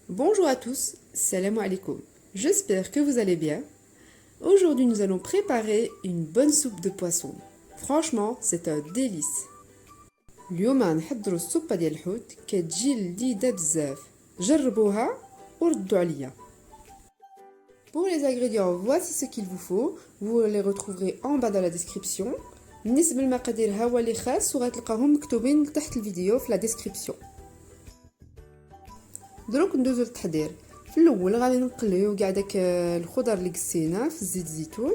Bonjour à tous, salam alaikum. J'espère que vous allez bien. Aujourd'hui, nous allons préparer une bonne soupe de poisson. Franchement, c'est un délice. اليوم غنحضروا السوبة ديال الحوت كتجي لذيذة بزاف. جربوها وردوا عليا. Pour les ingrédients, voici ce qu'il vous faut. Vous les retrouverez en bas dans la description. بالنسبة للمقادير ها هو اللي خاص وغتلقاهم مكتوبين تحت الفيديو في لا ديسكريبسيون. دروك ندوزو للتحضير. في الاول غادي نقليو كاع داك الخضر اللي قسينا في زيت الزيتون،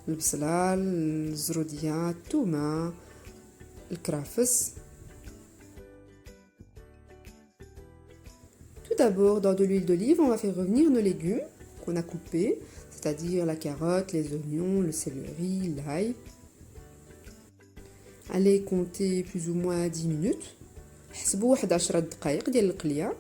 البصله، الزروديه، الثومه، الكرافس. Tout d'abord, dans de l'huile d'olive, on va faire revenir nos légumes qu'on a coupés, c'est-à-dire la carotte, les oignons, le céleri, l'ail. Allez compter plus ou moins 10 minutes. حسبوا واحد 10 دقائق ديال القليه.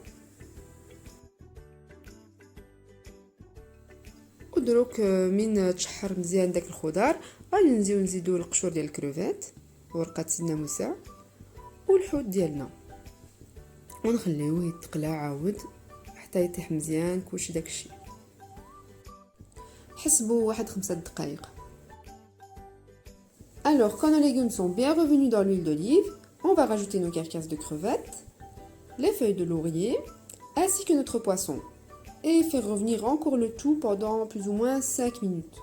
ودروك من تشحر مزيان داك الخضار غادي نزيدو القشور ديال الكروفيت ورقه الناموسه والحوت ديالنا ونخليوه يتقلى عاود حتى يطيح مزيان كلشي داكشي. حسبوا واحد 5 دقائق. Alors quand nos légumes sont bien revenus dans l'huile d'olive, on va rajouter nos carcasses de crevettes, les feuilles de laurier ainsi que notre poisson et faire revenir encore le tout pendant plus ou moins 5 minutes.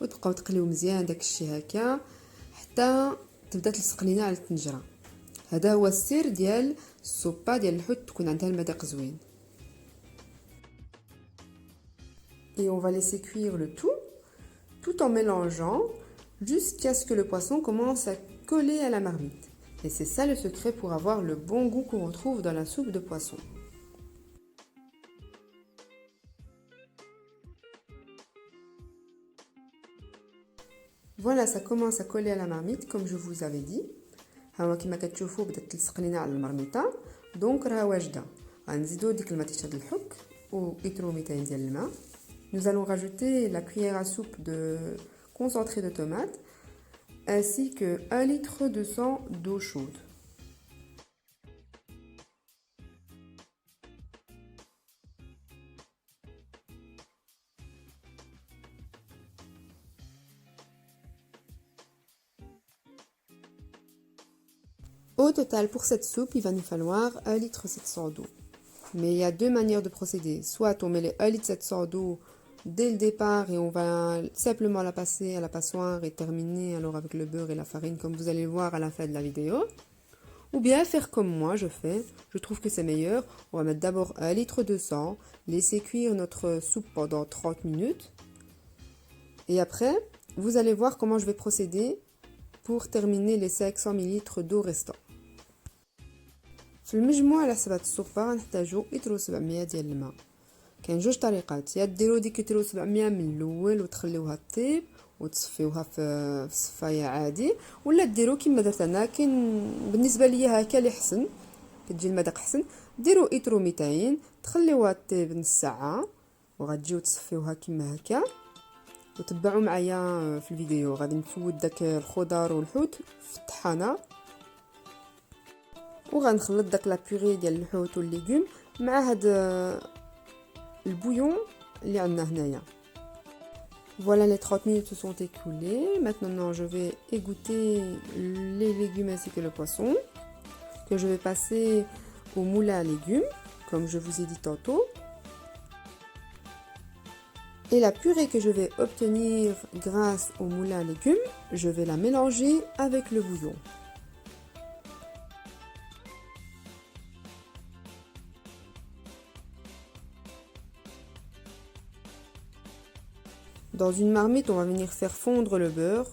وتبقاو تقليو مزيان داكشي هكا حتى تبدا تلصق لينا على الطنجره. هذا هو السر ديال السوبه ديال الحوت تكون عندها المذاق زوين. Et on va laisser cuire le tout en mélangeant jusqu'à ce que le poisson commence à coller à la marmite. Et c'est ça le secret pour avoir le bon goût qu'on retrouve dans la soupe de poisson. Voilà, ça commence à coller à la marmite comme je vous avais dit. ها كما كتشوفوا بدات تلصق لينا على المرميطه. دونك راه واجده. غنزيدو ديك المطيشه د الحك ولتر 200 ديال الماء. Nous allons rajouter la cuillère à soupe de concentré de tomate ainsi que 1 litre de sang d'eau chaude. Au total, pour cette soupe, il va nous falloir 1 litre 700 d'eau. Mais il y a deux manières de procéder. Soit on met les 1 litre 700 d'eau dès le départ et on va simplement la passer à la passoire et terminer alors avec le beurre et la farine comme vous allez le voir à la fin de la vidéo. Ou bien faire comme moi je fais, je trouve que c'est meilleur. On va mettre d'abord 1 litre de sang, laisser cuire notre soupe pendant 30 minutes. Et après, vous allez voir comment je vais procéder pour terminer les 500 ml d'eau restants. في المجموع على حساب السوبه غنحتاجو لتر 700 ديال الماء. كاين جوج طريقات، يا ديروا ديك لتر 700 من الاول وتخليوها طيب وتصفيوها في الصفايه عادي، ولا ديروا كما درت انا. كاين بالنسبه ليا هكا اللي حسن كتجي المذاق حسن. ديروا لتر 200 تخليوها طيب نص ساعه وغتجيو تصفيوها كما هكا. وتبعوا معايا في الفيديو غادي نفوت داك الخضار والحوت في الطحانه وغنخلط داك لا بوري ديال الحوت والليغوم مع هاد البouillon اللي عندنا هنايا. Voilà, les 30 minutes se sont écoulées. Maintenant, je vais égoutter les légumes ainsi que le poisson que je vais passer au moulin à légumes comme je vous ai dit tantôt. Et la purée que je vais obtenir grâce au moulin à légumes, je vais la mélanger avec le bouillon. Dans une marmite, on va venir faire fondre le beurre.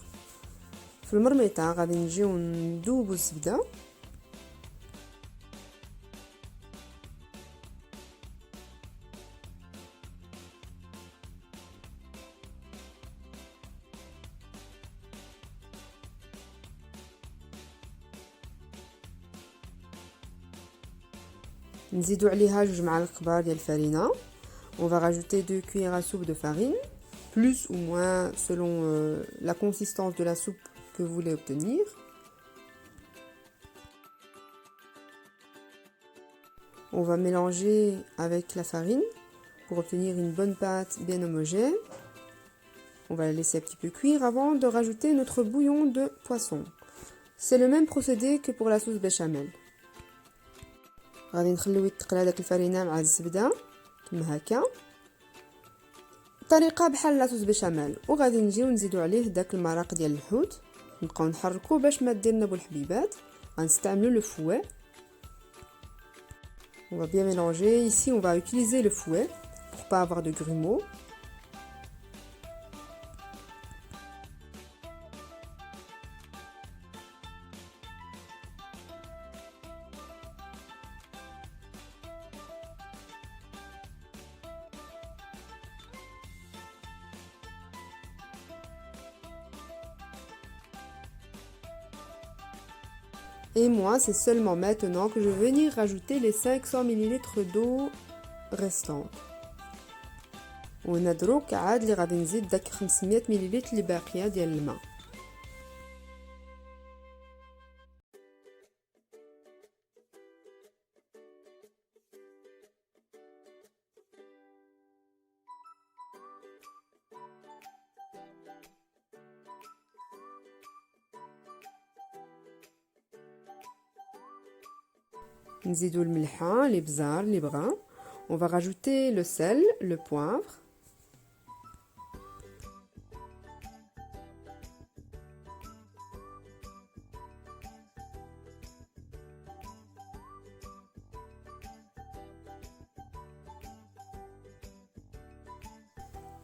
في المرميطة غادي نجيو ندوبو الزبدة. نزيدو عليها 2 معالق كبار ديال الفرينة. On va rajouter 2 cuillères à soupe de farine, plus ou moins selon la consistance de la soupe que vous voulez obtenir. On va mélanger avec la farine pour obtenir une bonne pâte bien homogène. On va la laisser un petit peu cuire avant de rajouter notre bouillon de poisson. C'est le même procédé que pour la sauce béchamel. غادي نخليو يتقلى داك الفرينه مع الزبده كما هكا طريقه بحال لاصوص بيشاميل. وغادي نجيو نزيدو عليه داك المرق ديال الحوت نبقاو نحركو باش ما دير لنا بوالحبيبات. غنستعملو لو فouet. On va bien mélanger. Ici on va utiliser le fouet pour pas avoir de grumeaux. Et moi, c'est seulement maintenant que je vais venir rajouter les 500 ml d'eau restantes. وندروك عاد اللي غادي نزيد داك 500 ملل اللي باقيه ديال الماء. نزيدو الملحه لي بزار لي بغا. On va rajouter le sel, le poivre.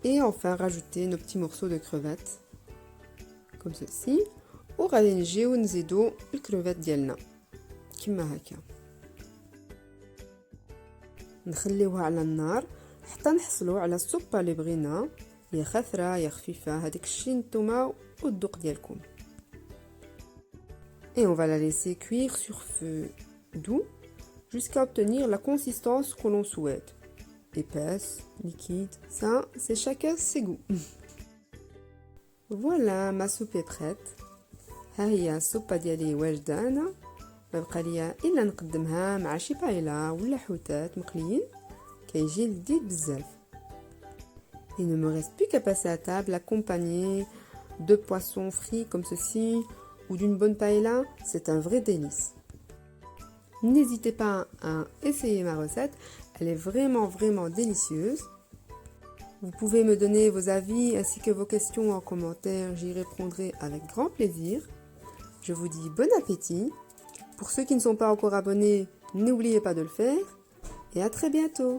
Et enfin rajouter nos petits morceaux de crevettes comme ceci. وغادي نجيو نزيدو الكروفيت ديالنا كما هكا. نخليوها على النار حتى نحصلوا على السوبه اللي بغينا، يا خثره يا خفيفه، هذاك الشيء نتوما والذوق ديالكم. Et on va la laisser cuire sur feu doux jusqu'à obtenir la consistance que l'on souhaite. Épaisse, liquide, ça c'est chacun ses goûts. Voilà, ma soupe est prête. ها هي السوبه ديالي واجدانه. ما بقى ليا الا نقدمها مع شي بايلا ولا حوتات مقليين كيجي لذيذ بزاف. Il ne me reste plus qu'à passer à table accompagné de poissons frits comme ceci ou d'une bonne paella, c'est un vrai délice. N'hésitez pas à essayer ma recette, elle est vraiment délicieuse. Vous pouvez me donner vos avis ainsi que vos questions en commentaire, j'y répondrai avec grand plaisir. Je vous dis bon appétit. Pour ceux qui ne sont pas encore abonnés, n'oubliez pas de le faire et à très bientôt.